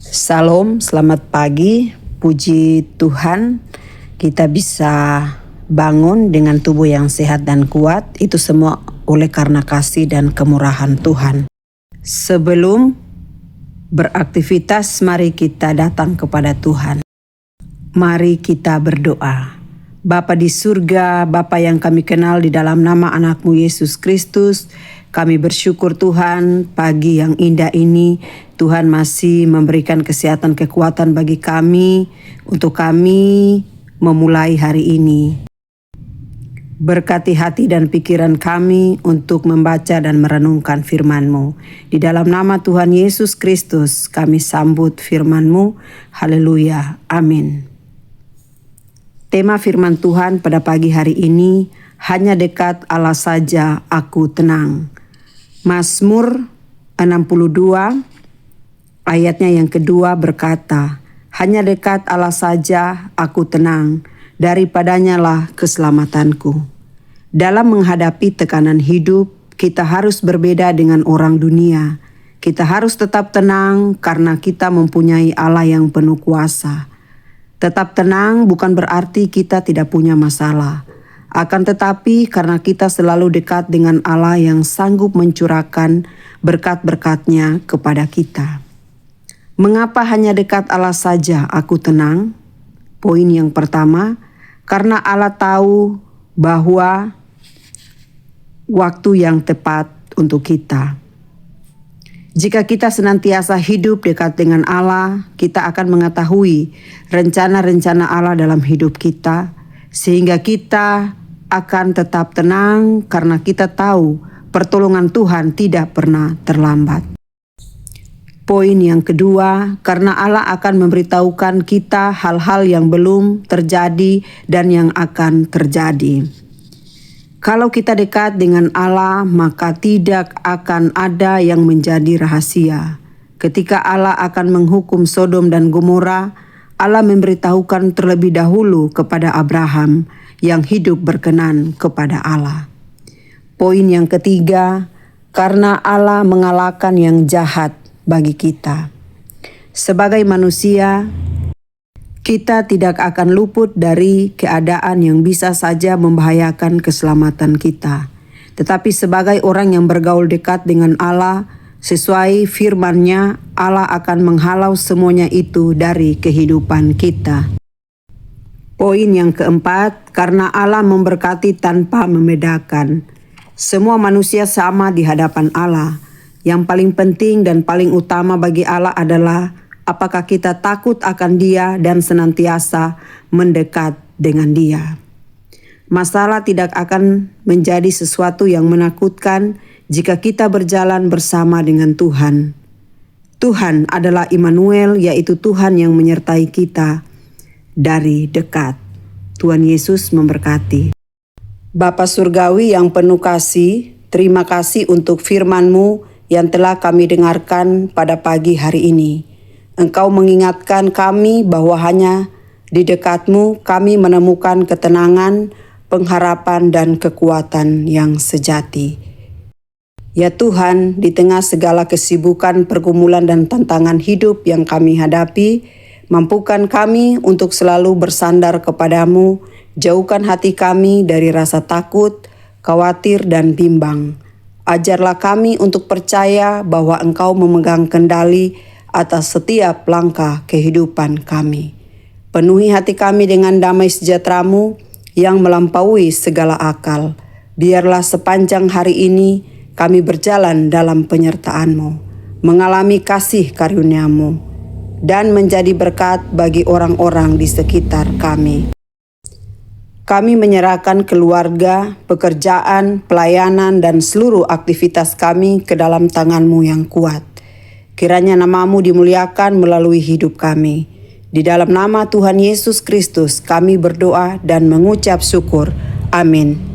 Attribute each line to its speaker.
Speaker 1: Salam, selamat pagi. Puji Tuhan, kita bisa bangun dengan tubuh yang sehat dan kuat. Itu semua oleh karena kasih dan kemurahan Tuhan. Sebelum beraktivitas, mari kita datang kepada Tuhan. Mari kita berdoa. Bapa di surga, Bapa yang kami kenal di dalam nama anak-Mu Yesus Kristus, kami bersyukur Tuhan pagi yang indah ini Tuhan masih memberikan kesehatan kekuatan bagi kami untuk kami memulai hari ini. Berkati hati dan pikiran kami untuk membaca dan merenungkan firman-Mu. Di dalam nama Tuhan Yesus Kristus kami sambut firman-Mu. Haleluya. Amin. Tema firman Tuhan pada pagi hari ini, hanya dekat Allah saja aku tenang. Mazmur 62 ayatnya yang kedua berkata, hanya dekat Allah saja aku tenang, daripadanya lah keselamatanku. Dalam menghadapi tekanan hidup, kita harus berbeda dengan orang dunia. Kita harus tetap tenang karena kita mempunyai Allah yang penuh kuasa. Tetap tenang bukan berarti kita tidak punya masalah. Akan tetapi karena kita selalu dekat dengan Allah yang sanggup mencurahkan berkat-berkat-Nya kepada kita. Mengapa hanya dekat Allah saja aku tenang? Poin yang pertama, karena Allah tahu bahwa waktu yang tepat untuk kita. Jika kita senantiasa hidup dekat dengan Allah, kita akan mengetahui rencana-rencana Allah dalam hidup kita, sehingga kita akan tetap tenang karena kita tahu pertolongan Tuhan tidak pernah terlambat. Poin yang kedua, karena Allah akan memberitahukan kita hal-hal yang belum terjadi dan yang akan terjadi. Kalau kita dekat dengan Allah, maka tidak akan ada yang menjadi rahasia. Ketika Allah akan menghukum Sodom dan Gomora, Allah memberitahukan terlebih dahulu kepada Abraham yang hidup berkenan kepada Allah. Poin yang ketiga, karena Allah mengalahkan yang jahat bagi kita. Sebagai manusia, kita tidak akan luput dari keadaan yang bisa saja membahayakan keselamatan kita. Tetapi sebagai orang yang bergaul dekat dengan Allah, sesuai firman-Nya, Allah akan menghalau semuanya itu dari kehidupan kita. Poin yang keempat, karena Allah memberkati tanpa membedakan. Semua manusia sama di hadapan Allah. Yang paling penting dan paling utama bagi Allah adalah apakah kita takut akan Dia dan senantiasa mendekat dengan Dia. Masalah tidak akan menjadi sesuatu yang menakutkan jika kita berjalan bersama dengan Tuhan. Tuhan adalah Immanuel, yaitu Tuhan yang menyertai kita dari dekat. Tuhan Yesus memberkati. Bapa Surgawi yang penuh kasih, terima kasih untuk firman-Mu yang telah kami dengarkan pada pagi hari ini. Engkau mengingatkan kami bahwa hanya di dekat-Mu kami menemukan ketenangan, pengharapan, dan kekuatan yang sejati. Ya Tuhan, di tengah segala kesibukan, pergumulan, dan tantangan hidup yang kami hadapi, mampukan kami untuk selalu bersandar kepada-Mu, jauhkan hati kami dari rasa takut, khawatir, dan bimbang. Ajarlah kami untuk percaya bahwa Engkau memegang kendali atas setiap langkah kehidupan kami. Penuhi hati kami dengan damai sejahtera-Mu yang melampaui segala akal. Biarlah sepanjang hari ini kami berjalan dalam penyertaan-Mu, mengalami kasih karunia-Mu, dan menjadi berkat bagi orang-orang di sekitar kami. Kami menyerahkan keluarga, pekerjaan, pelayanan, dan seluruh aktivitas kami ke dalam tangan-Mu yang kuat. Kiranya nama-Mu dimuliakan melalui hidup kami. Di dalam nama Tuhan Yesus Kristus kami berdoa dan mengucap syukur. Amin.